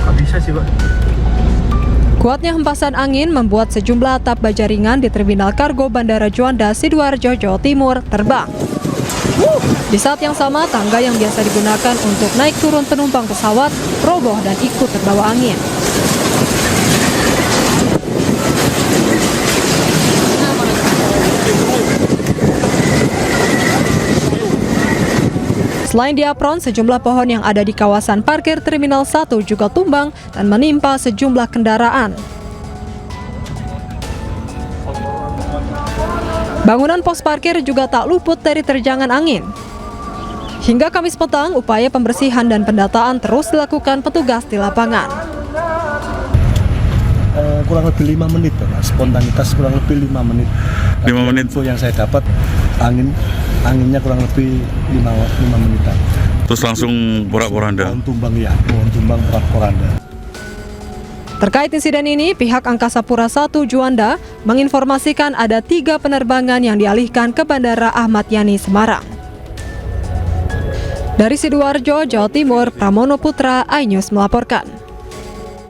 Nggak bisa sih, Pak. Kuatnya hempasan angin membuat sejumlah atap baja ringan di Terminal Kargo Bandara Juanda, Sidoarjo, Jawa Timur terbang. Di saat yang sama, tangga yang biasa digunakan untuk naik turun penumpang pesawat roboh dan ikut terbawa angin. Selain di apron, sejumlah pohon yang ada di kawasan parkir Terminal 1 juga tumbang dan menimpa sejumlah kendaraan. Bangunan pos parkir juga tak luput dari terjangan angin. Hingga Kamis petang, upaya pembersihan dan pendataan terus dilakukan petugas di lapangan. Kurang lebih 5 menit, spontanitas kurang lebih 5 menit. 5 menit. Info yang saya dapat, anginnya kurang lebih 5 menitan. Terus langsung porak-poranda. Pohon tumbang ya, pohon tumbang porak-poranda. Terkait insiden ini, pihak Angkasa Pura I Juanda menginformasikan ada 3 penerbangan yang dialihkan ke Bandara Ahmad Yani Semarang. Dari Sidoarjo, Jawa Timur, Pramono Putra, iNews melaporkan.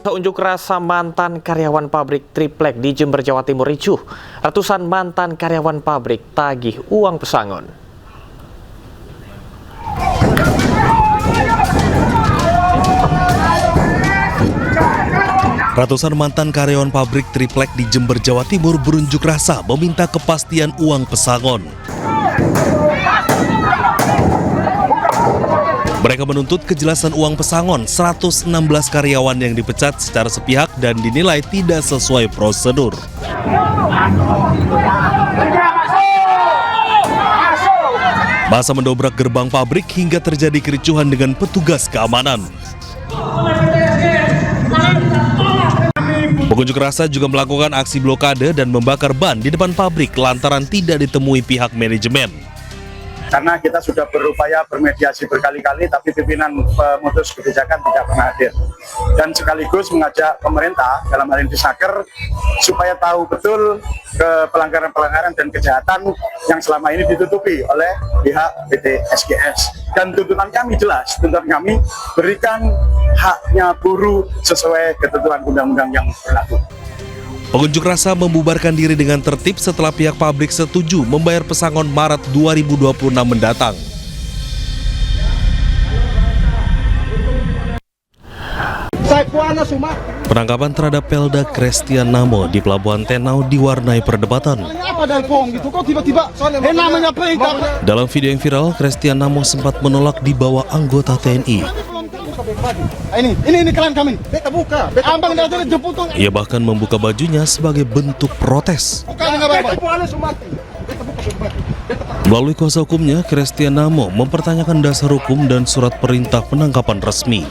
Unjuk rasa mantan karyawan pabrik triplek di Jember, Jawa Timur ricuh. Ratusan mantan karyawan pabrik tagih uang pesangon. Ratusan mantan karyawan pabrik triplek di Jember, Jawa Timur berunjuk rasa meminta kepastian uang pesangon. Mereka menuntut kejelasan uang pesangon 116 karyawan yang dipecat secara sepihak dan dinilai tidak sesuai prosedur. Masa mendobrak gerbang pabrik hingga terjadi kericuhan dengan petugas keamanan. Pengunjuk rasa juga melakukan aksi blokade dan membakar ban di depan pabrik lantaran tidak ditemui pihak manajemen. Karena kita sudah berupaya bermediasi berkali-kali, tapi pimpinan pemutus kebijakan tidak pernah hadir. Dan sekaligus mengajak pemerintah, dalam hal ini Disnaker, supaya tahu betul ke pelanggaran-pelanggaran dan kejahatan yang selama ini ditutupi oleh pihak PT SGS. Dan tuntutan kami jelas, tuntutan kami berikan haknya buruh sesuai ketentuan undang-undang yang berlaku. Pengunjuk rasa membubarkan diri dengan tertib setelah pihak pabrik setuju membayar pesangon Maret 2026 mendatang. Penangkapan terhadap Pelda Christian Namo di Pelabuhan Tenau diwarnai perdebatan. Dalam video yang viral, Christian Namo sempat menolak dibawa anggota TNI. Ini klien kami. Ia bahkan membuka bajunya sebagai bentuk protes. Melalui kuasa hukumnya, Christian Namo mempertanyakan dasar hukum dan surat perintah penangkapan resmi.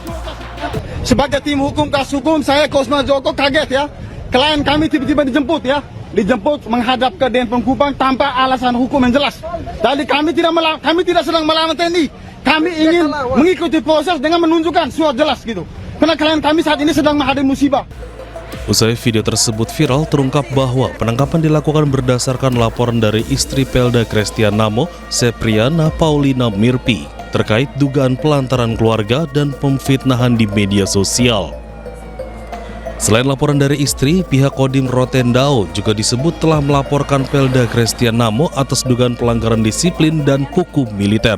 Sebagai tim hukum, kasus hukum, saya Kosma Joko kaget ya. Klien kami tiba-tiba dijemput ya. Dijemput menghadap ke Denpom Kupang tanpa alasan hukum yang jelas. Jadi kami tidak sedang melawan TNI. Kami ingin mengikuti proses dengan menunjukkan surat jelas gitu. Karena klien kami saat ini sedang menghadapi musibah. Usai video tersebut viral, terungkap bahwa penangkapan dilakukan berdasarkan laporan dari istri Pelda Christian Namo, Sepriana Paulina Mirpi, terkait dugaan pelantaran keluarga dan pemfitnahan di media sosial. Selain laporan dari istri, pihak Kodim Rotendao juga disebut telah melaporkan Pelda Christian Namo atas dugaan pelanggaran disiplin dan hukum militer.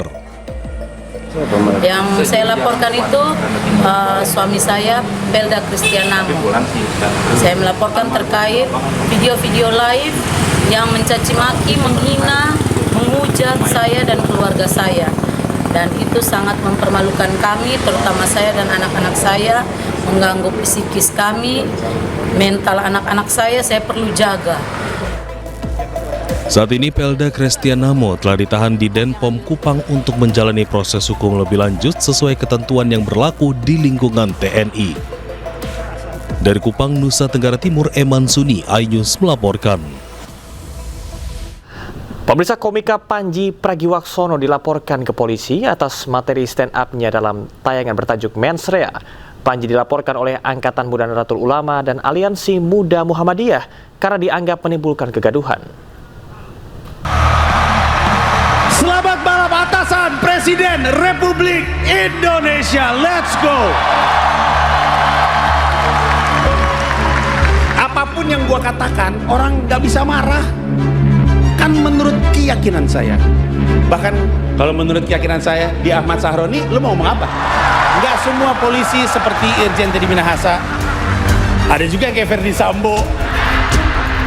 Yang saya laporkan itu suami saya, Pelda Christian Namo. Saya melaporkan terkait video-video live yang mencaci maki, menghina, menghujat saya dan keluarga saya. Dan itu sangat mempermalukan kami, terutama saya dan anak-anak saya, mengganggu psikis kami, mental anak-anak saya perlu jaga. Saat ini Pelda Christian Namo telah ditahan di Denpom Kupang untuk menjalani proses hukum lebih lanjut sesuai ketentuan yang berlaku di lingkungan TNI. Dari Kupang, Nusa Tenggara Timur, Eman Suni, iNews melaporkan. Pemirsa, komika Panji Pragiwaksono dilaporkan ke polisi atas materi stand up-nya dalam tayangan bertajuk Mensrea. Panji dilaporkan oleh Angkatan Muda Nahdlatul Ulama dan Aliansi Muda Muhammadiyah karena dianggap menimbulkan kegaduhan. Selamat malam atasan, Presiden Republik Indonesia. Let's go. Apapun yang gua katakan, orang nggak bisa marah. Kan menurut keyakinan saya. Bahkan kalau menurut keyakinan saya, di Ahmad Sahroni, lu mau ngomong apa? Nggak semua polisi seperti Irjen Teddy Minahasa. Ada juga kayak Ferdi Sambo.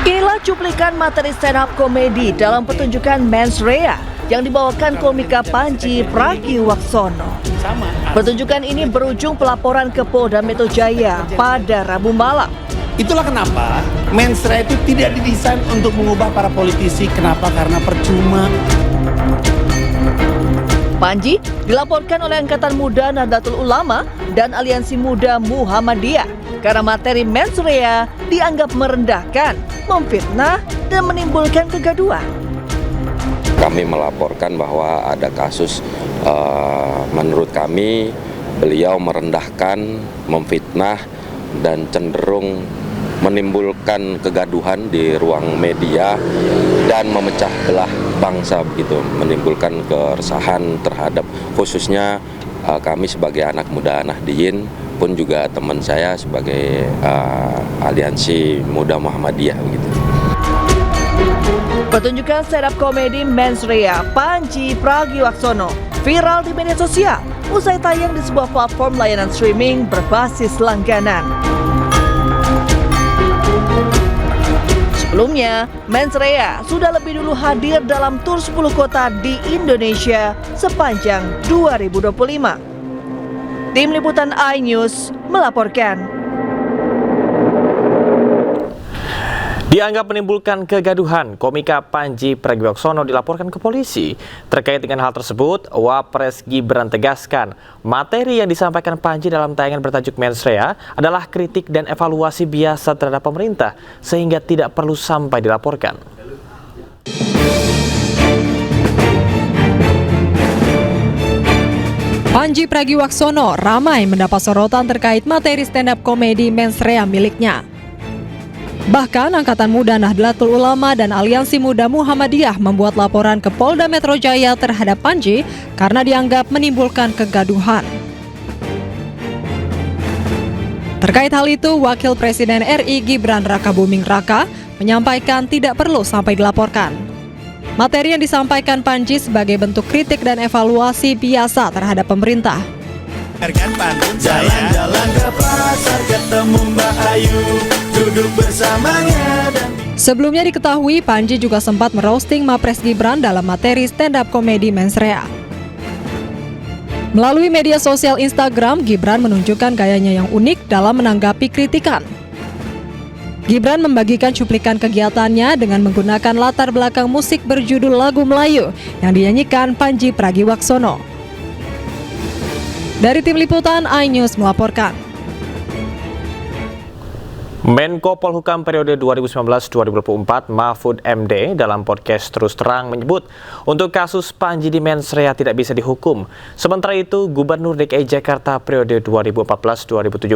Inilah cuplikan materi stand up komedi dalam pertunjukan Mens Rea yang dibawakan komika Panji Pragiwaksono. Pertunjukan ini berujung pelaporan ke Polda Metro Jaya pada Rabu malam. Itulah kenapa Mens Rea itu tidak didesain untuk mengubah para politisi. Kenapa? Karena percuma. Panji dilaporkan oleh Angkatan Muda Nahdlatul Ulama dan Aliansi Muda Muhammadiyah karena materi Mens Rea dianggap merendahkan, memfitnah, dan menimbulkan kegaduhan. Kami melaporkan bahwa ada kasus, menurut kami beliau merendahkan, memfitnah, dan cenderung menimbulkan kegaduhan di ruang media dan memecah belah bangsa begitu, menimbulkan keresahan terhadap khususnya kami sebagai anak muda Nahdliyin pun juga teman saya sebagai Aliansi Muda Muhammadiyah begitu. Pertunjukan stand up komedi Mens Rea Panji Pragiwaksono viral di media sosial usai tayang di sebuah platform layanan streaming berbasis langganan. Sebelumnya, Mens Rea sudah lebih dulu hadir dalam tur 10 kota di Indonesia sepanjang 2025. Tim Liputan iNews melaporkan. Dianggap menimbulkan kegaduhan, komika Panji Pragiwaksono dilaporkan ke polisi. Terkait dengan hal tersebut, Wapres Gibran tegaskan, materi yang disampaikan Panji dalam tayangan bertajuk Mens Rea adalah kritik dan evaluasi biasa terhadap pemerintah, sehingga tidak perlu sampai dilaporkan. Panji Pragiwaksono ramai mendapat sorotan terkait materi stand-up komedi Mens Rea miliknya. Bahkan Angkatan Muda Nahdlatul Ulama dan Aliansi Muda Muhammadiyah membuat laporan ke Polda Metro Jaya terhadap Panji karena dianggap menimbulkan kegaduhan. Terkait hal itu, Wakil Presiden RI Gibran Rakabuming Raka menyampaikan tidak perlu sampai dilaporkan. Materi yang disampaikan Panji sebagai bentuk kritik dan evaluasi biasa terhadap pemerintah. Jalan-jalan ke pasar ketemu Mbak Ayu, duduk bersamanya dan... Sebelumnya diketahui Panji juga sempat meroasting Mapres Gibran dalam materi stand-up komedi Mens Rea. Melalui media sosial Instagram, Gibran menunjukkan gayanya yang unik dalam menanggapi kritikan. Gibran membagikan cuplikan kegiatannya dengan menggunakan latar belakang musik berjudul lagu Melayu yang dinyanyikan Panji Pragiwaksono. Dari Tim Liputan iNews melaporkan. Menko Polhukam periode 2019-2024 Mahfud MD dalam podcast Terus Terang menyebut untuk kasus Panji di Mens Rea tidak bisa dihukum. Sementara itu, Gubernur DKI Jakarta periode 2014-2017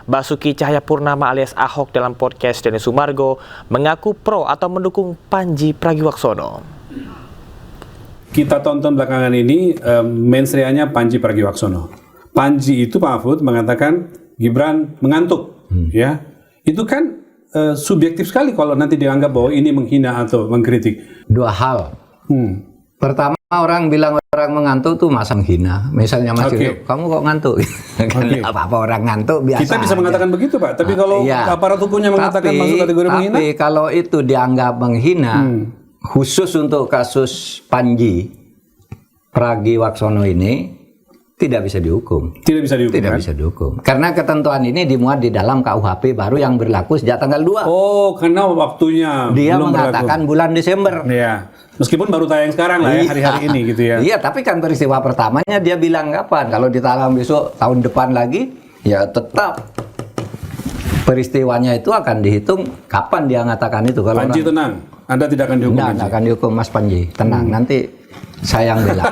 Basuki Cahayapurnama alias Ahok dalam podcast Denny Sumargo mengaku pro atau mendukung Panji Pragiwaksono. Kita tonton belakangan ini Mens Rea-nya Panji Pragiwaksono. Panji itu Pak Mahfud mengatakan Gibran mengantuk, ya. Itu kan subjektif sekali kalau nanti dianggap bahwa ini menghina atau mengkritik. Dua hal. Pertama, orang bilang orang mengantuk tuh masa menghina. Misalnya Mas Yusuf, kamu kok ngantuk? Apa-apa orang ngantuk biasa. Kita bisa mengatakan begitu Pak, tapi kalau aparat hukumnya mengatakan masuk kategori menghina. Tapi kalau itu dianggap menghina, khusus untuk kasus Panji Pragiwaksono ini tidak bisa dihukum. Tidak bisa dihukum. Tidak bisa dihukum. Karena ketentuan ini dimuat di dalam KUHP baru yang berlaku sejak tanggal 2. Oh, karena waktunya dia belum mengatakan berlaku. Bulan Desember. Iya. Meskipun baru tayang sekarang lah ya, hari-hari ini gitu ya. Iya, tapi kan peristiwa pertamanya dia bilang kapan? Kalau ditalang besok tahun depan lagi, ya tetap peristiwanya itu akan dihitung kapan dia mengatakan itu. Kalau Panji tenang, Anda tidak akan dihukum. Tidak akan dihukum Mas Panji, tenang. Nanti saya yang bela.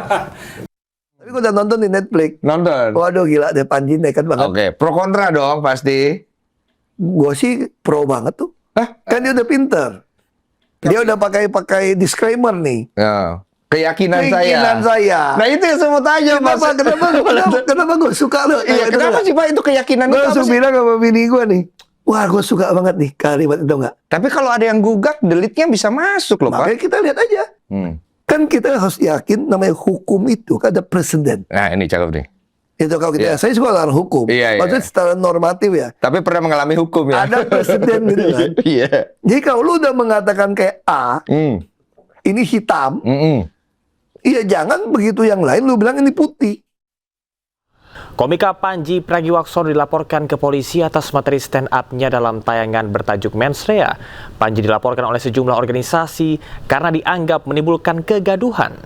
Tapi gue udah nonton di Netflix. Nonton? Waduh gila deh, Panji nekat banget. Oke, pro kontra dong pasti. Gue sih pro banget tuh. Kan dia udah pinter. Dia udah pakai disclaimer nih. Ya. Keyakinan Keyakinan saya. Nah itu yang saya mau tanya, Mas. Kenapa gue suka lo? Iya, kenapa sih Pak itu keyakinan Gue itu? langsung bilang sama bini gue nih, wah gue suka banget nih kalimat itu nggak. Tapi kalau ada yang gugat, delitnya bisa masuk loh, Pak. Makanya kita lihat aja. Kan kita harus yakin namanya hukum itu kan ada presiden. Nah ini cakep nih. Itu kalau kita, saya sekolah hukum. Iya, iya. Maksudnya secara normatif ya. Tapi pernah mengalami hukum ya. Ada presiden gitu kan. Iya. Jadi kalau lu udah mengatakan kayak A, ini hitam. Iya jangan begitu yang lain lu bilang ini putih. Komika Panji Pragiwaksono dilaporkan ke polisi atas materi stand up-nya dalam tayangan bertajuk Mensrea. Panji dilaporkan oleh sejumlah organisasi karena dianggap menimbulkan kegaduhan.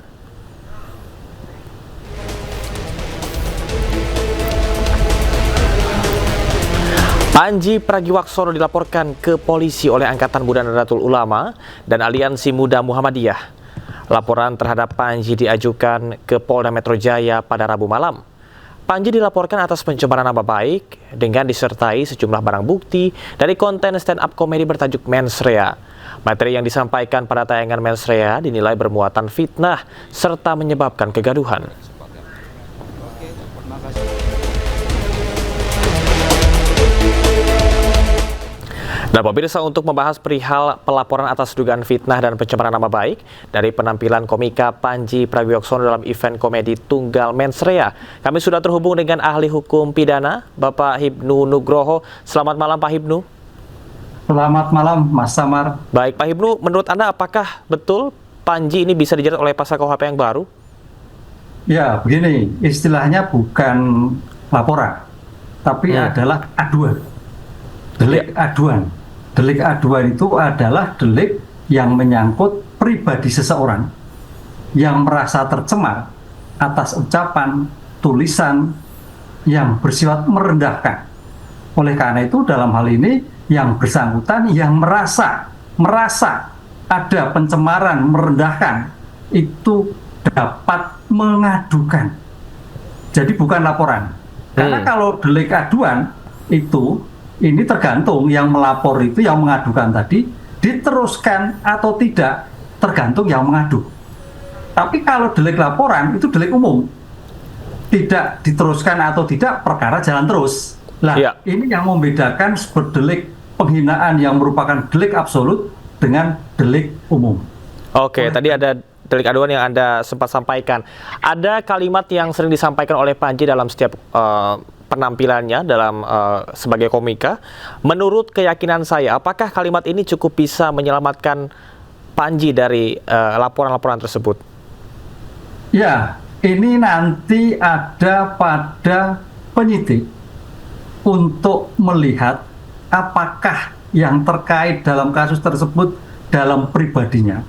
Panji Pragiwaksono dilaporkan ke polisi oleh Angkatan Muda Nahdlatul Ulama dan Aliansi Muda Muhammadiyah. Laporan terhadap Panji diajukan ke Polda Metro Jaya pada Rabu malam. Panji dilaporkan atas pencemaran nama baik dengan disertai sejumlah barang bukti dari konten stand-up komedi bertajuk Mensrea. Materi yang disampaikan pada tayangan Mensrea dinilai bermuatan fitnah serta menyebabkan kegaduhan. Dan pemirsa, untuk membahas perihal pelaporan atas dugaan fitnah dan pencemaran nama baik dari penampilan komika Panji Pragiwaksono dalam event komedi Tunggal Mensrea, kami sudah terhubung dengan ahli hukum pidana, Bapak Hibnu Nugroho. Selamat malam, Pak Hibnu. Selamat malam, Mas Samar. Baik, Pak Hibnu, menurut Anda apakah betul Panji ini bisa dijerat oleh pasal KUHP yang baru? Ya, begini, istilahnya bukan laporan, tapi adalah aduan. Delik aduan. Delik aduan itu adalah delik yang menyangkut pribadi seseorang yang merasa tercemar atas ucapan, tulisan yang bersifat merendahkan. Oleh karena itu dalam hal ini yang bersangkutan yang merasa ada pencemaran, merendahkan, itu dapat mengadukan. Jadi bukan laporan. Karena kalau delik aduan itu ini tergantung yang melapor itu, yang mengadukan tadi diteruskan atau tidak, tergantung yang mengadu. Tapi kalau delik laporan itu delik umum, tidak diteruskan atau tidak, perkara jalan terus. Lah, ini yang membedakan delik penghinaan yang merupakan delik absolut dengan delik umum. Oke, tadi ada delik aduan yang Anda sempat sampaikan. Ada kalimat yang sering disampaikan oleh Panji dalam setiap penampilannya dalam sebagai komika. Menurut keyakinan saya, apakah kalimat ini cukup bisa menyelamatkan Panji dari laporan-laporan tersebut? Ya, ini nanti ada pada penyidik untuk melihat apakah yang terkait dalam kasus tersebut dalam pribadinya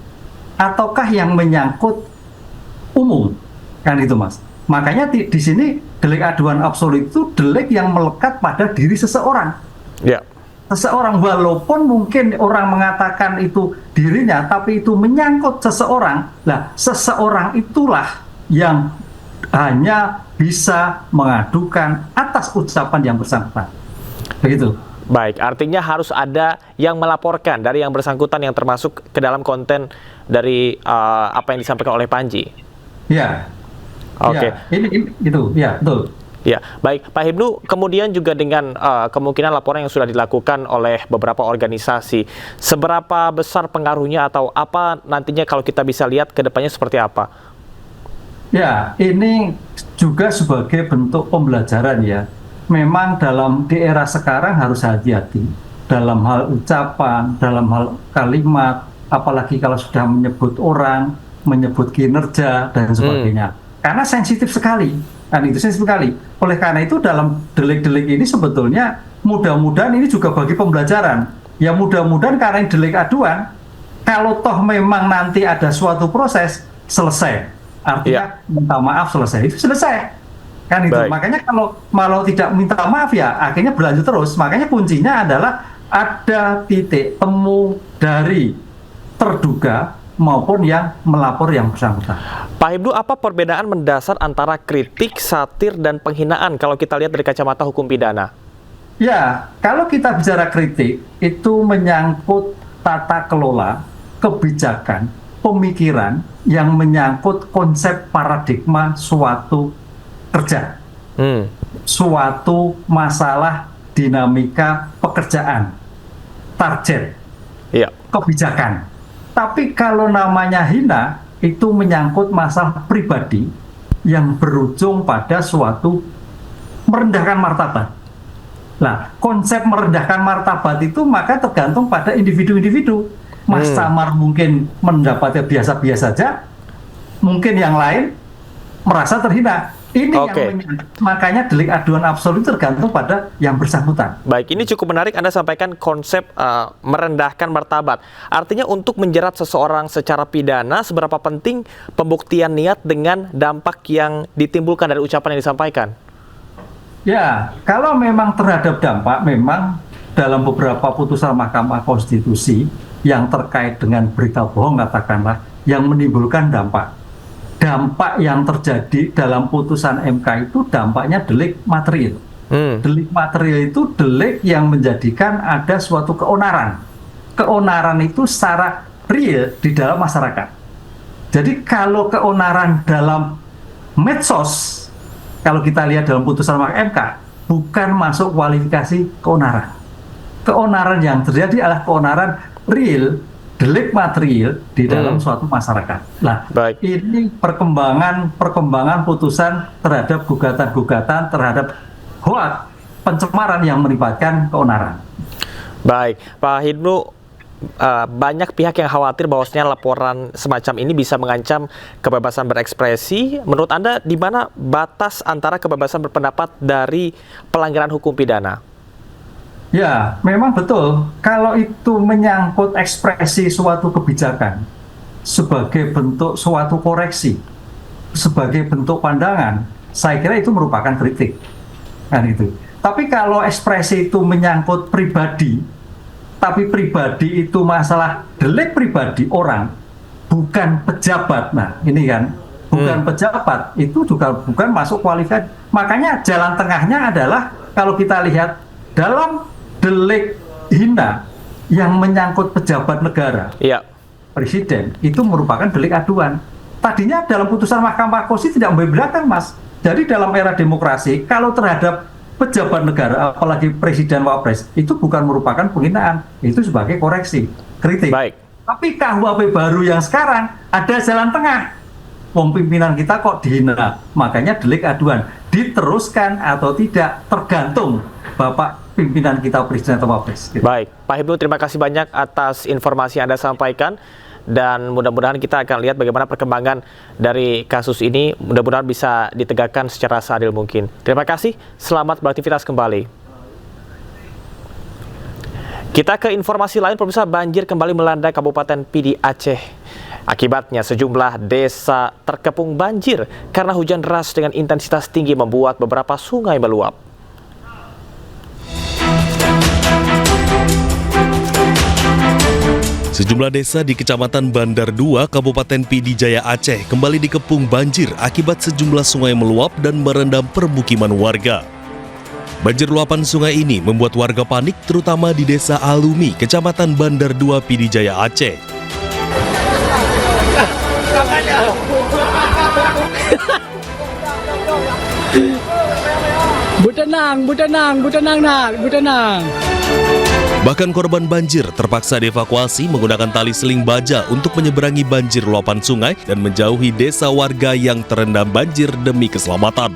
ataukah yang menyangkut umum, kan itu, Mas. Makanya di sini delik aduan absolut itu delik yang melekat pada diri seseorang. Seseorang, walaupun mungkin orang mengatakan itu dirinya, tapi itu menyangkut seseorang. Lah, seseorang itulah yang hanya bisa mengadukan atas ucapan yang bersangkutan. Begitu. Baik, artinya harus ada yang melaporkan dari yang bersangkutan yang termasuk ke dalam konten dari apa yang disampaikan oleh Panji. Ya. Oke. Ya, betul. Ya, baik, Pak Hibnu, kemudian juga dengan kemungkinan laporan yang sudah dilakukan oleh beberapa organisasi, seberapa besar pengaruhnya atau apa nantinya kalau kita bisa lihat ke depannya seperti apa? Ya, ini juga sebagai bentuk pembelajaran ya. Memang di era sekarang harus hati-hati dalam hal ucapan, dalam hal kalimat, apalagi kalau sudah menyebut orang, menyebut kinerja dan sebagainya. Karena sensitif sekali, kan itu sensitif sekali. Oleh karena itu dalam delik-delik ini sebetulnya mudah-mudahan ini juga bagi pembelajaran. Ya mudah-mudahan karena ini delik aduan, kalau toh memang nanti ada suatu proses selesai, artinya minta maaf selesai, itu selesai. Kan itu. Makanya kalau tidak minta maaf ya akhirnya berlanjut terus. Makanya kuncinya adalah ada titik temu dari terduga maupun yang melapor yang bersangkutan. Pak Hibnu, apa perbedaan mendasar antara kritik, satir, dan penghinaan kalau kita lihat dari kacamata hukum pidana? Ya, kalau kita bicara kritik, itu menyangkut tata kelola, kebijakan, pemikiran yang menyangkut konsep paradigma suatu kerja, suatu masalah dinamika pekerjaan, target, kebijakan. Tapi kalau namanya hina, itu menyangkut masalah pribadi yang berujung pada suatu merendahkan martabat. Nah, konsep merendahkan martabat itu maka tergantung pada individu-individu. Mas Samar mungkin mendapatnya biasa-biasa saja, mungkin yang lain merasa terhina. Ini yang makanya delik aduan absolut tergantung pada yang bersangkutan. Baik, ini cukup menarik Anda sampaikan konsep merendahkan martabat. Artinya untuk menjerat seseorang secara pidana, seberapa penting pembuktian niat dengan dampak yang ditimbulkan dari ucapan yang disampaikan? Ya, kalau memang terhadap dampak, memang dalam beberapa putusan Mahkamah Konstitusi yang terkait dengan berita bohong, katakanlah, yang menimbulkan dampak. Dampak yang terjadi dalam putusan MK itu dampaknya delik material. Delik material itu delik yang menjadikan ada suatu keonaran. Keonaran itu secara real di dalam masyarakat. Jadi kalau keonaran dalam medsos, kalau kita lihat dalam putusan MK, bukan masuk kualifikasi keonaran. Keonaran yang terjadi adalah keonaran real, delik material di dalam suatu masyarakat. Nah, ini perkembangan putusan terhadap gugatan-gugatan terhadap hoak pencemaran yang melibatkan keonaran. Baik, Pak Hibnu, banyak pihak yang khawatir bahwasanya laporan semacam ini bisa mengancam kebebasan berekspresi. Menurut Anda, di mana batas antara kebebasan berpendapat dari pelanggaran hukum pidana? Ya, memang betul. Kalau itu menyangkut ekspresi suatu kebijakan sebagai bentuk suatu koreksi, sebagai bentuk pandangan, saya kira itu merupakan kritik. Kan itu. Tapi kalau ekspresi itu menyangkut pribadi, tapi pribadi itu masalah delik pribadi orang, bukan pejabat. Nah, ini kan, bukan pejabat, itu juga bukan masuk kualifikasi. Makanya jalan tengahnya adalah kalau kita lihat dalam delik hina yang menyangkut pejabat negara, presiden, itu merupakan delik aduan. Tadinya dalam putusan Mahkamah Konstitusi tidak membedakan, Mas. Jadi dalam era demokrasi, kalau terhadap pejabat negara, apalagi presiden wapres, itu bukan merupakan penghinaan, itu sebagai koreksi, kritik. Tapi KUHP baru yang sekarang ada jalan tengah. Wong pimpinan kita kok dihina, makanya delik aduan. Diteruskan atau tidak tergantung Bapak pimpinan kita presiden atau wapres. Baik, Pak Hibnu, terima kasih banyak atas informasi yang Anda sampaikan. Dan mudah-mudahan kita akan lihat bagaimana perkembangan dari kasus ini, mudah-mudahan bisa ditegakkan secara seadil mungkin. Terima kasih, selamat beraktivitas kembali. Kita ke informasi lain, pemirsa. Banjir kembali melanda Kabupaten Pidi Aceh. Akibatnya sejumlah desa terkepung banjir karena hujan deras dengan intensitas tinggi membuat beberapa sungai meluap. Sejumlah desa di Kecamatan Bandar 2, Kabupaten Pidi Jaya Aceh kembali dikepung banjir akibat sejumlah sungai meluap dan merendam permukiman warga. Banjir luapan sungai ini membuat warga panik terutama di Desa Alumi, Kecamatan Bandar 2, Pidi Jaya Aceh. Butenang. Bahkan korban banjir terpaksa dievakuasi menggunakan tali seling baja untuk menyeberangi banjir luapan sungai dan menjauhi desa warga yang terendam banjir demi keselamatan.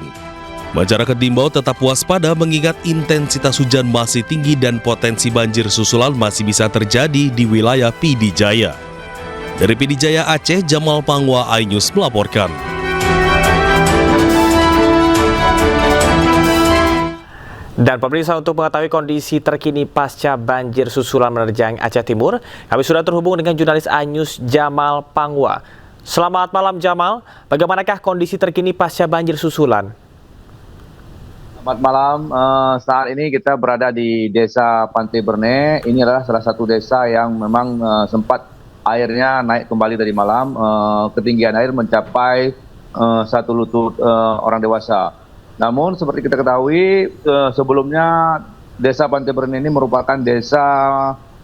Masyarakat diimbau tetap waspada mengingat intensitas hujan masih tinggi dan potensi banjir susulan masih bisa terjadi di wilayah Pidi Jaya. Dari Pidi Jaya Aceh, Jamal Pangwa, iNews melaporkan. Dan pemirsa, untuk mengetahui kondisi terkini pasca banjir susulan menerjang Aceh Timur, kami sudah terhubung dengan jurnalis iNews Jamal Pangwa. Selamat malam Jamal, bagaimanakah kondisi terkini pasca banjir susulan? Selamat malam, saat ini kita berada di Desa Pantai Berne. Ini adalah salah satu desa yang memang sempat airnya naik kembali dari malam. Ketinggian air mencapai 1 lutut orang dewasa. Namun seperti kita ketahui sebelumnya Desa Pantai Berne ini merupakan desa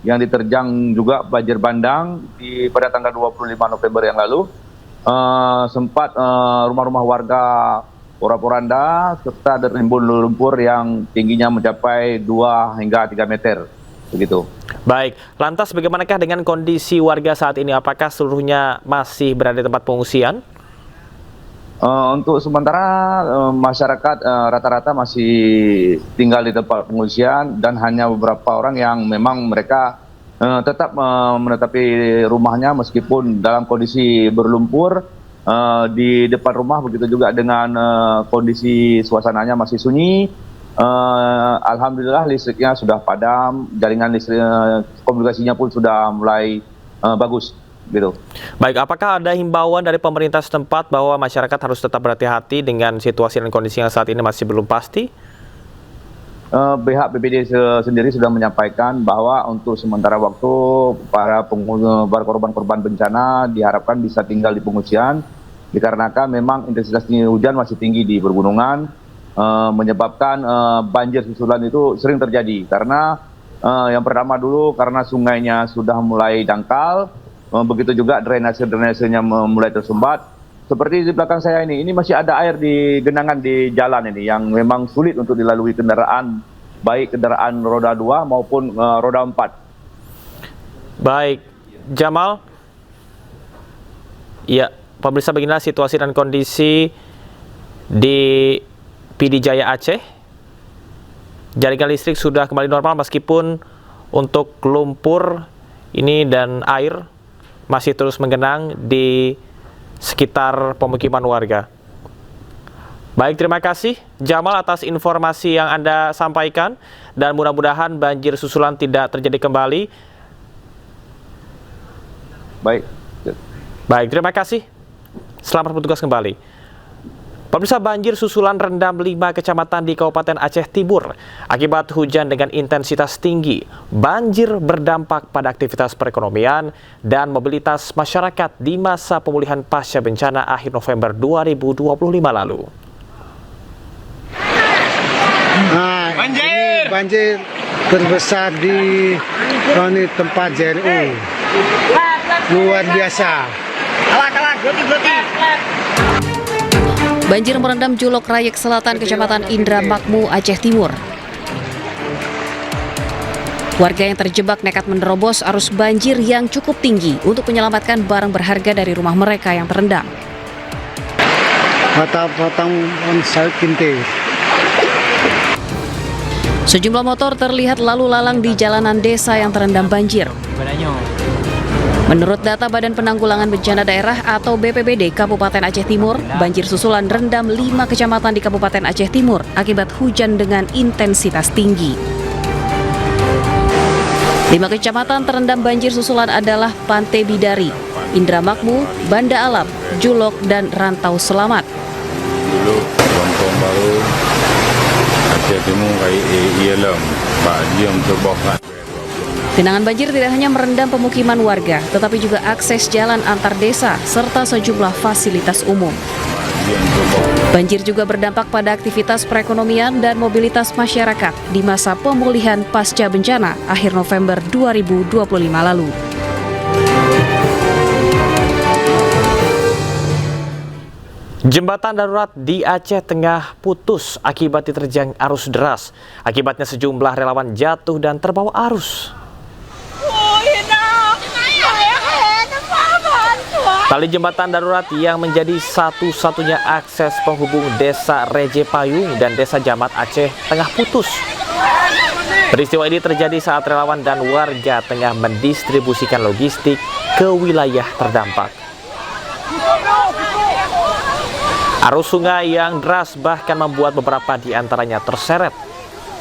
yang diterjang juga banjir bandang pada tanggal 25 November yang lalu. Sempat rumah-rumah warga porak-poranda serta tertimbun lumpur yang tingginya mencapai 2 hingga 3 meter. Begitu. Baik, lantas bagaimanakah dengan kondisi warga saat ini? Apakah seluruhnya masih berada di tempat pengungsian? Untuk sementara masyarakat rata-rata masih tinggal di tempat pengungsian dan hanya beberapa orang yang memang mereka tetap menetapi rumahnya meskipun dalam kondisi berlumpur di depan rumah, begitu juga dengan kondisi suasananya masih sunyi. Alhamdulillah listriknya sudah padam, jaringan listrik komunikasinya pun sudah mulai bagus. Gitu. Baik, apakah ada himbauan dari pemerintah setempat bahwa masyarakat harus tetap berhati-hati dengan situasi dan kondisi yang saat ini masih belum pasti? Pihak BPD sendiri sudah menyampaikan bahwa untuk sementara waktu para korban-korban bencana diharapkan bisa tinggal di pengungsian dikarenakan memang intensitas hujan masih tinggi di pegunungan, menyebabkan banjir susulan itu sering terjadi karena yang pertama dulu karena sungainya sudah mulai dangkal. Begitu juga drainase-drainasenya mulai tersumbat. Seperti di belakang saya ini masih ada air di genangan di jalan ini yang memang sulit untuk dilalui kendaraan, baik kendaraan roda 2 maupun roda 4. Baik, Jamal. Ya, pemirsa, beginilah situasi dan kondisi di PD Jaya Aceh. Jaringan listrik sudah kembali normal meskipun untuk lumpur ini dan air masih terus menggenang di sekitar pemukiman warga. Baik, terima kasih Jamal atas informasi yang Anda sampaikan dan mudah-mudahan banjir susulan tidak terjadi kembali. Baik, terima kasih. Selamat bertugas kembali. Pemirsa, banjir susulan rendam 5 kecamatan di Kabupaten Aceh Timur. Akibat hujan dengan intensitas tinggi, banjir berdampak pada aktivitas perekonomian dan mobilitas masyarakat di masa pemulihan pasca bencana akhir November 2025 lalu. Banjir terbesar di tempat JNU. Luar biasa. Banjir merendam Julok Rayek Selatan, Kecamatan Indra Makmu, Aceh Timur. Warga yang terjebak nekat menerobos arus banjir yang cukup tinggi untuk menyelamatkan barang berharga dari rumah mereka yang terendam. Sejumlah motor terlihat lalu lalang di jalanan desa yang terendam banjir. Menurut data Badan Penanggulangan Bencana Daerah atau BPBD Kabupaten Aceh Timur, banjir susulan rendam 5 kecamatan di Kabupaten Aceh Timur akibat hujan dengan intensitas tinggi. 5 kecamatan terendam banjir susulan adalah Pantai Bidari, Indra Makmu, Banda Alam, Julok, dan Rantau Selamat. Julok, Kampung Baru, Aceh Timur, Ialam, Pak Diam Terbokat. Genangan banjir tidak hanya merendam pemukiman warga, tetapi juga akses jalan antar desa serta sejumlah fasilitas umum. Banjir juga berdampak pada aktivitas perekonomian dan mobilitas masyarakat di masa pemulihan pasca bencana akhir November 2025 lalu. Jembatan darurat di Aceh Tengah putus akibat diterjang arus deras. Akibatnya sejumlah relawan jatuh dan terbawa arus. Tali jembatan darurat yang menjadi satu-satunya akses penghubung Desa Reje Payung dan Desa Jamat Aceh Tengah putus. Peristiwa ini terjadi saat relawan dan warga tengah mendistribusikan logistik ke wilayah terdampak. Arus sungai yang deras bahkan membuat beberapa di antaranya terseret.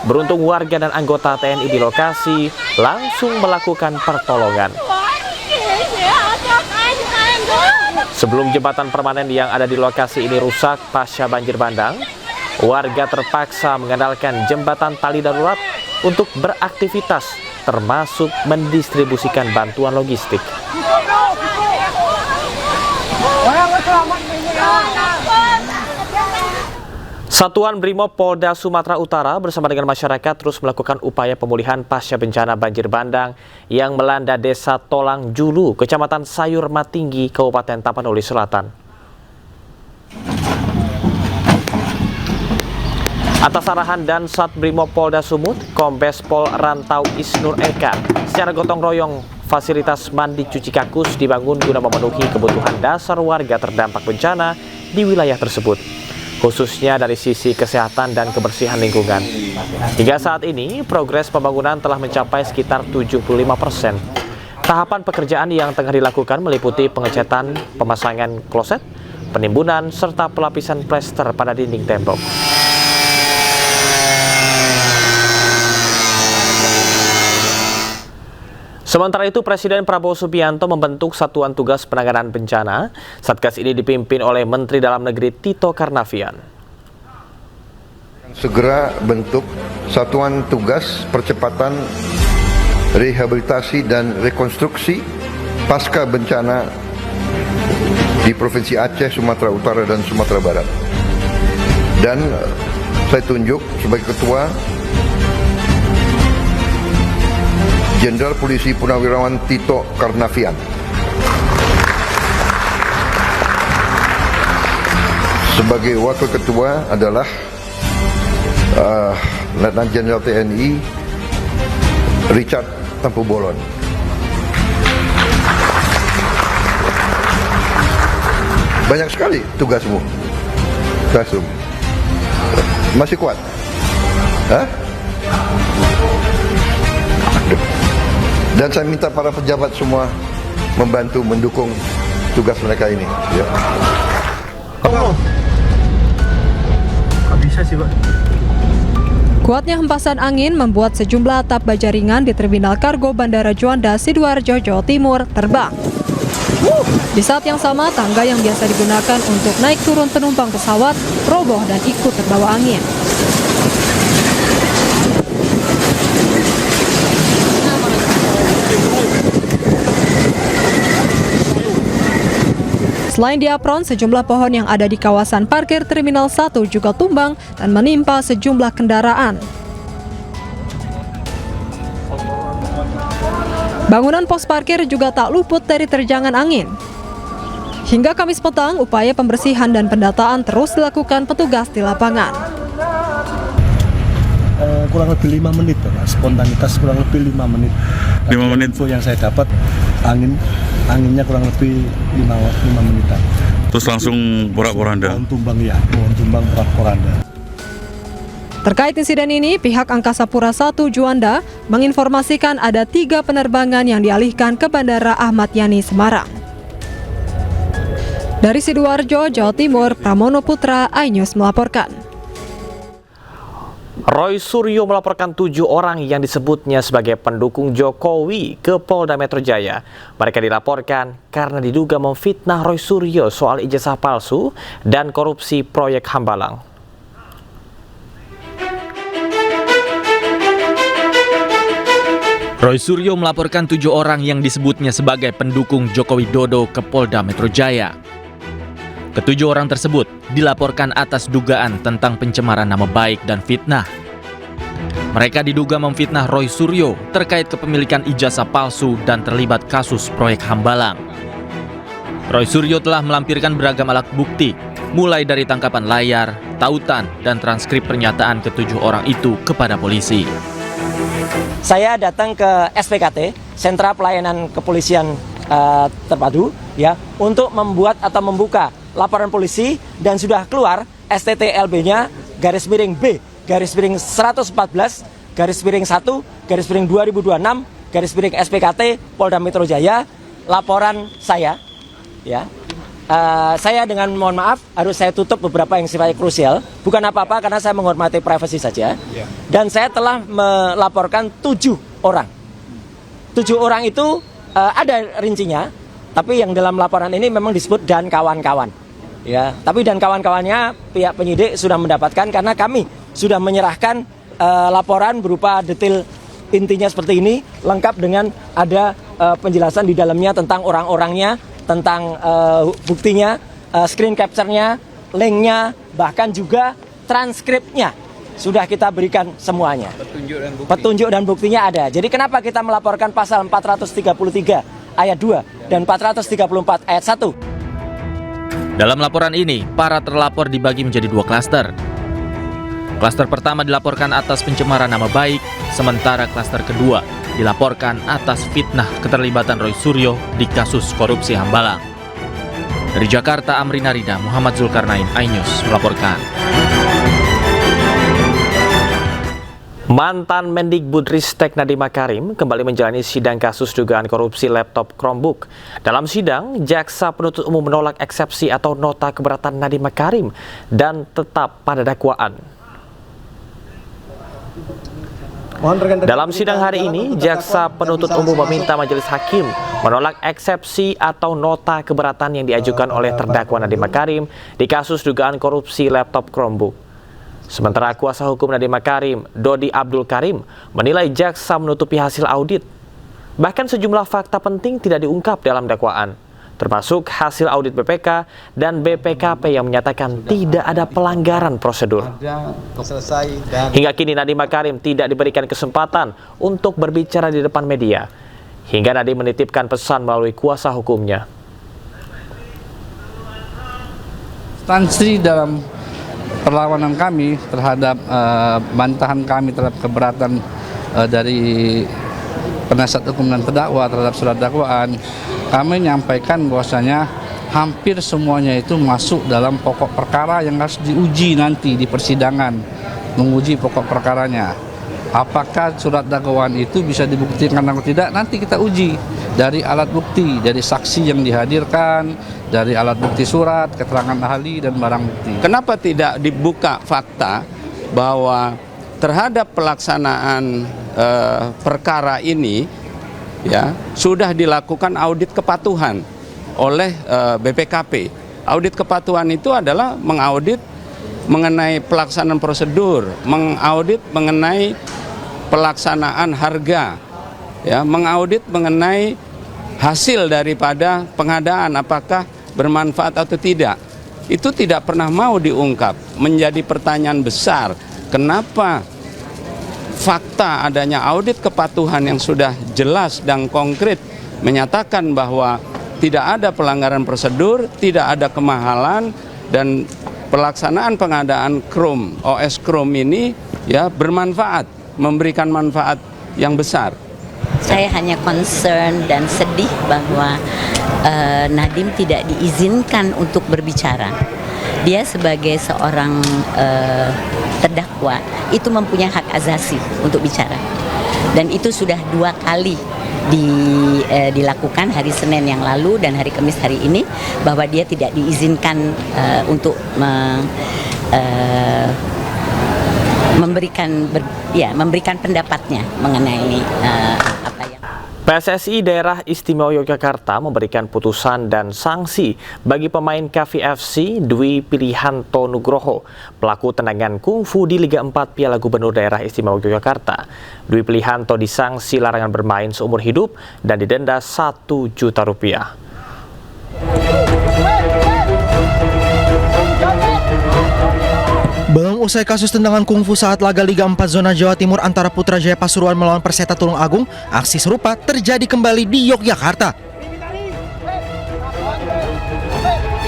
Beruntung warga dan anggota TNI di lokasi langsung melakukan pertolongan. Sebelum jembatan permanen yang ada di lokasi ini rusak pasca banjir bandang, warga terpaksa mengandalkan jembatan tali darurat untuk beraktivitas, termasuk mendistribusikan bantuan logistik. Satuan Brimob Polda Sumatera Utara bersama dengan masyarakat terus melakukan upaya pemulihan pasca bencana banjir bandang yang melanda Desa Tolang Julu, Kecamatan Sayur Matinggi, Kabupaten Tapanuli Selatan. Atas arahan dan Sat Brimob Polda Sumut, Kombes Pol Rantau Isnur Eka, secara gotong royong fasilitas mandi cuci kakus dibangun guna memenuhi kebutuhan dasar warga terdampak bencana di wilayah tersebut, khususnya dari sisi kesehatan dan kebersihan lingkungan. Hingga saat ini, progres pembangunan telah mencapai sekitar 75%. Tahapan pekerjaan yang tengah dilakukan meliputi pengecatan, pemasangan kloset, penimbunan, serta pelapisan plester pada dinding tembok. Sementara itu, Presiden Prabowo Subianto membentuk Satuan Tugas Penanganan Bencana. Satgas ini dipimpin oleh Menteri Dalam Negeri Tito Karnavian. Segera bentuk Satuan Tugas Percepatan Rehabilitasi dan Rekonstruksi Pasca Bencana di Provinsi Aceh, Sumatera Utara, dan Sumatera Barat. Dan saya tunjuk sebagai Ketua Jenderal Polisi Purnawirawan Tito Karnavian. Sebagai Wakil Ketua adalah Letnan Jenderal TNI Richard Tempu Bolon. Banyak sekali tugasmu. Masih kuat? Hah? Dan saya minta para pejabat semua membantu mendukung tugas mereka ini. Ya. Nggak bisa sih, Pak. Kuatnya hempasan angin membuat sejumlah atap baja ringan di Terminal Kargo Bandara Juanda, Sidoarjo, Jawa Timur terbang. Di saat yang sama, tangga yang biasa digunakan untuk naik turun penumpang pesawat roboh dan ikut terbawa angin. Selain di apron, sejumlah pohon yang ada di kawasan parkir Terminal 1 juga tumbang dan menimpa sejumlah kendaraan. Bangunan pos parkir juga tak luput dari terjangan angin. Hingga Kamis petang, upaya pembersihan dan pendataan terus dilakukan petugas di lapangan. Kurang lebih 5 menit, spontanitas kurang lebih 5 menit. 5 menit. Info yang saya dapat, anginnya kurang lebih 5 menitan. Terus langsung porak-poranda? Pohon tumbang porak-poranda. Terkait insiden ini, pihak Angkasa Pura I Juanda menginformasikan ada 3 penerbangan yang dialihkan ke Bandara Ahmad Yani Semarang. Dari Sidoarjo, Jawa Timur, Pramono Putra, iNews melaporkan. Roy Suryo melaporkan 7 orang yang disebutnya sebagai pendukung Jokowi ke Polda Metro Jaya. Mereka dilaporkan karena diduga memfitnah Roy Suryo soal ijazah palsu dan korupsi proyek Hambalang. Roy Suryo melaporkan 7 orang yang disebutnya sebagai pendukung Joko Widodo ke Polda Metro Jaya. Ketujuh orang tersebut dilaporkan atas dugaan tentang pencemaran nama baik dan fitnah. Mereka diduga memfitnah Roy Suryo terkait kepemilikan ijazah palsu dan terlibat kasus proyek Hambalang. Roy Suryo telah melampirkan beragam alat bukti, mulai dari tangkapan layar, tautan, dan transkrip pernyataan ketujuh orang itu kepada polisi. Saya datang ke SPKT, Sentra Pelayanan Kepolisian Terpadu, ya, untuk membuat atau membuka laporan polisi, dan sudah keluar STTLB-nya /B /14/1/2026 SPKT Polda Metro Jaya, laporan saya, ya. Saya dengan mohon maaf harus saya tutup beberapa yang sifatnya krusial, bukan apa-apa karena saya menghormati privasi saja. Dan saya telah melaporkan 7 orang. 7 orang itu ada rincinya, tapi yang dalam laporan ini memang disebut dan kawan-kawan. Ya, tapi dan kawan-kawannya pihak penyidik sudah mendapatkan karena kami sudah menyerahkan laporan berupa detail intinya seperti ini, lengkap dengan ada penjelasan di dalamnya tentang orang-orangnya, tentang buktinya, screen capture-nya, link-nya, bahkan juga transkripnya sudah kita berikan semuanya. Petunjuk dan buktinya ada. Jadi kenapa kita melaporkan pasal 433 ayat 2 dan 434 ayat 1? Dalam laporan ini, para terlapor dibagi menjadi 2 klaster. Klaster pertama dilaporkan atas pencemaran nama baik, sementara klaster kedua dilaporkan atas fitnah keterlibatan Roy Suryo di kasus korupsi Hambalang. Dari Jakarta, Amrina Rida, Muhammad Zulkarnain, iNews melaporkan. Mantan Mendikbudristek Nadiem Makarim kembali menjalani sidang kasus dugaan korupsi laptop Chromebook. Dalam sidang, jaksa penuntut umum menolak eksepsi atau nota keberatan Nadiem Makarim dan tetap pada dakwaan. Dalam sidang hari ini, jaksa penuntut umum meminta majelis hakim menolak eksepsi atau nota keberatan yang diajukan oleh terdakwa Nadiem Makarim di kasus dugaan korupsi laptop Chromebook. Sementara kuasa hukum Nadiem Makarim, Dodi Abdul Karim, menilai jaksa menutupi hasil audit. Bahkan sejumlah fakta penting tidak diungkap dalam dakwaan, termasuk hasil audit BPK dan BPKP yang menyatakan tidak ada pelanggaran prosedur. Hingga kini Nadiem Makarim tidak diberikan kesempatan untuk berbicara di depan media, hingga Nadiem menitipkan pesan melalui kuasa hukumnya. Substansi dalam perlawanan kami terhadap bantahan kami terhadap keberatan dari penasihat hukum dan terdakwa terhadap surat dakwaan, kami menyampaikan bahwasanya hampir semuanya itu masuk dalam pokok perkara yang harus diuji nanti di persidangan, menguji pokok perkaranya. Apakah surat dakwaan itu bisa dibuktikan atau tidak, nanti kita uji dari alat bukti, dari saksi yang dihadirkan, dari alat bukti surat, keterangan ahli, dan barang bukti. Kenapa tidak dibuka fakta bahwa terhadap pelaksanaan perkara ini ya sudah dilakukan audit kepatuhan oleh BPKP. Audit kepatuhan itu adalah mengaudit mengenai pelaksanaan prosedur, mengaudit mengenai pelaksanaan harga, ya, mengaudit mengenai hasil daripada pengadaan apakah bermanfaat atau tidak. Itu tidak pernah mau diungkap. Menjadi pertanyaan besar, kenapa fakta adanya audit kepatuhan yang sudah jelas dan konkret menyatakan bahwa tidak ada pelanggaran prosedur, tidak ada kemahalan, dan pelaksanaan pengadaan Chrome, OS Chrome ini ya bermanfaat, memberikan manfaat yang besar. Saya hanya concern dan sedih bahwa Nadiem tidak diizinkan untuk berbicara. Dia sebagai seorang terdakwa itu mempunyai hak azasi untuk bicara, dan itu sudah 2 kali dilakukan, hari Senin yang lalu dan hari Kamis hari ini, bahwa dia tidak diizinkan untuk memberikan pendapatnya mengenai apa yang PSSI Daerah Istimewa Yogyakarta memberikan putusan dan sanksi bagi pemain KVFC Dwi Pilihanto Nugroho, pelaku tendangan kungfu di Liga 4 Piala Gubernur Daerah Istimewa Yogyakarta. Dwi Pilihanto disanksi larangan bermain seumur hidup dan didenda Rp1 juta. Belum usai kasus tendangan kungfu saat laga Liga 4 Zona Jawa Timur antara Putra Jaya Pasuruan melawan Perseta Tulung Agung, aksi serupa terjadi kembali di Yogyakarta.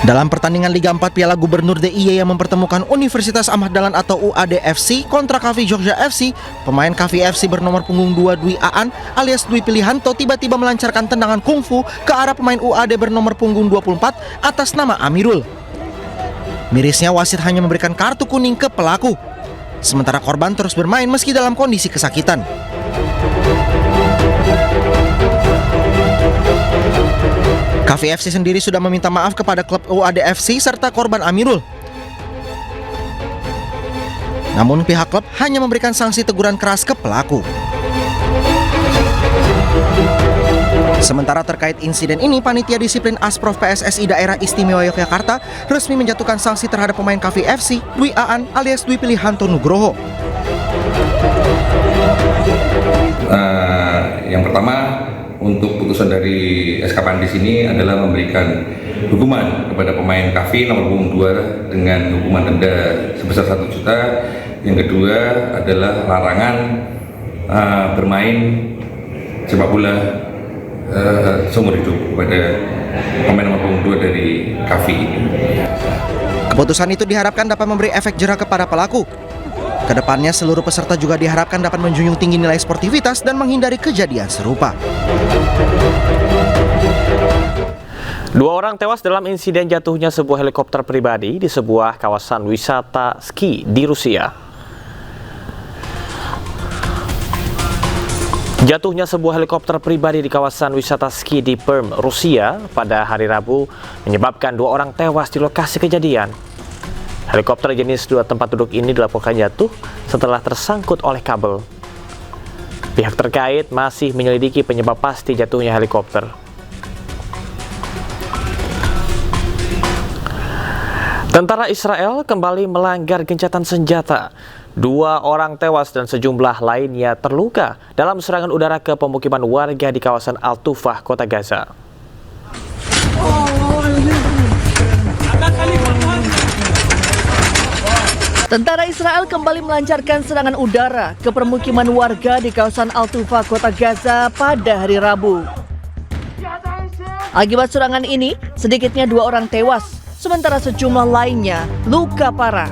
Dalam pertandingan Liga 4 Piala Gubernur DIY yang mempertemukan Universitas Ahmad Dahlan atau UAD FC kontra KV Jogja FC, pemain KV FC bernomor punggung 2 Dwi Aan alias Dwi Pilihanto tiba-tiba melancarkan tendangan kungfu ke arah pemain UAD bernomor punggung 24 atas nama Amirul. Mirisnya wasit hanya memberikan kartu kuning ke pelaku, sementara korban terus bermain meski dalam kondisi kesakitan. KVFC sendiri sudah meminta maaf kepada klub UAD FC serta korban Amirul. Namun pihak klub hanya memberikan sanksi teguran keras ke pelaku. Sementara terkait insiden ini, Panitia Disiplin Asprof PSSI Daerah Istimewa Yogyakarta resmi menjatuhkan sanksi terhadap pemain KVFC Dwi Aan alias Dwi Pilihanto Nugroho. Yang pertama, untuk putusan dari SK Pandis ini adalah memberikan hukuman kepada pemain KAFI nomor punggung 2 dengan hukuman denda sebesar 1 juta. Yang kedua adalah larangan bermain sepak bola seumur hidup kepada pemain nomor punggung 2 dari KAFI ini. Keputusan itu diharapkan dapat memberi efek jera kepada pelaku. Kedepannya seluruh peserta juga diharapkan dapat menjunjung tinggi nilai sportivitas dan menghindari kejadian serupa. 2 orang tewas dalam insiden jatuhnya sebuah helikopter pribadi di sebuah kawasan wisata ski di Rusia. Jatuhnya sebuah helikopter pribadi di kawasan wisata ski di Perm, Rusia pada hari Rabu menyebabkan 2 orang tewas di lokasi kejadian. Helikopter jenis 2 tempat duduk ini dilaporkan jatuh setelah tersangkut oleh kabel. Pihak terkait masih menyelidiki penyebab pasti jatuhnya helikopter. Tentara Israel kembali melanggar gencatan senjata. 2 orang tewas dan sejumlah lainnya terluka dalam serangan udara ke pemukiman warga di kawasan Al-Tufah, kota Gaza. Tentara Israel kembali melancarkan serangan udara ke permukiman warga di kawasan Al-Tufah, kota Gaza pada hari Rabu. Akibat serangan ini, sedikitnya 2 orang tewas, sementara sejumlah lainnya luka parah.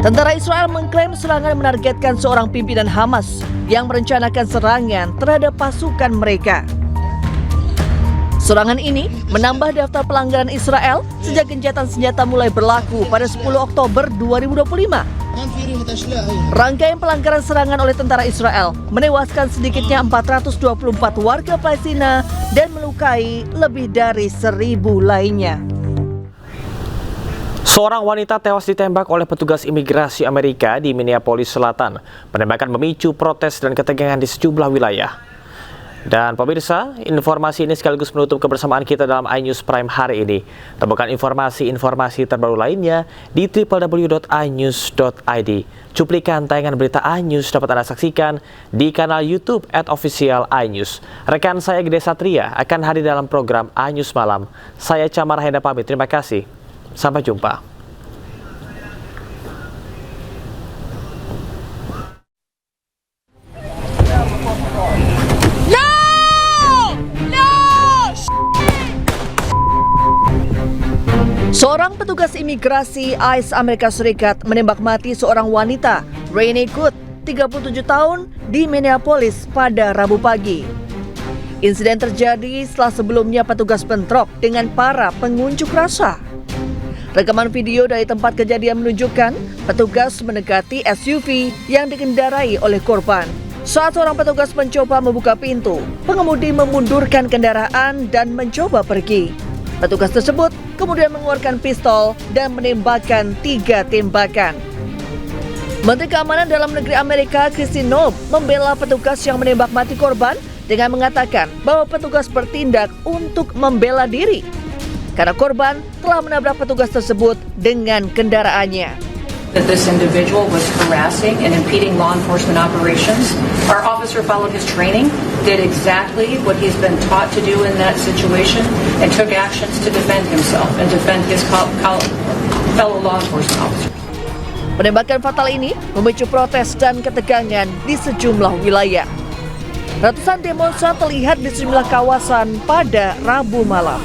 Tentara Israel mengklaim serangan menargetkan seorang pimpinan Hamas yang merencanakan serangan terhadap pasukan mereka. Serangan ini menambah daftar pelanggaran Israel sejak gencatan senjata mulai berlaku pada 10 Oktober 2025. Rangkaian pelanggaran serangan oleh tentara Israel menewaskan sedikitnya 424 warga Palestina dan melukai lebih dari 1.000 lainnya. Seorang wanita tewas ditembak oleh petugas imigrasi Amerika di Minneapolis Selatan. Penembakan memicu protes dan ketegangan di sejumlah wilayah. Dan pemirsa, informasi ini sekaligus menutup kebersamaan kita dalam iNews Prime hari ini. Temukan informasi-informasi terbaru lainnya di www.inews.id. Cuplikan tayangan berita iNews dapat Anda saksikan di kanal YouTube @official iNews. Rekan saya Gede Satria akan hadir dalam program iNews Malam. Saya Camar Henda pamit, terima kasih. Sampai jumpa. Seorang petugas imigrasi ICE Amerika Serikat menembak mati seorang wanita, Renee Good, 37 tahun, di Minneapolis pada Rabu pagi. Insiden terjadi setelah sebelumnya petugas bentrok dengan para pengunjuk rasa. Rekaman video dari tempat kejadian menunjukkan petugas mendekati SUV yang dikendarai oleh korban. Saat seorang petugas mencoba membuka pintu, pengemudi memundurkan kendaraan dan mencoba pergi. Petugas tersebut kemudian mengeluarkan pistol dan menembakkan 3 tembakan. Menteri Keamanan Dalam Negeri Amerika, Kristi Noem, membela petugas yang menembak mati korban dengan mengatakan bahwa petugas bertindak untuk membela diri karena korban telah menabrak petugas tersebut dengan kendaraannya. That this individual was harassing and impeding law enforcement operations. Our officer followed his training, did exactly what he's been taught to do in that situation, and took actions to defend himself and defend his fellow law enforcement officers. Penembakan fatal ini memicu protes dan ketegangan di sejumlah wilayah. Ratusan demonstran terlihat di sejumlah kawasan pada Rabu malam.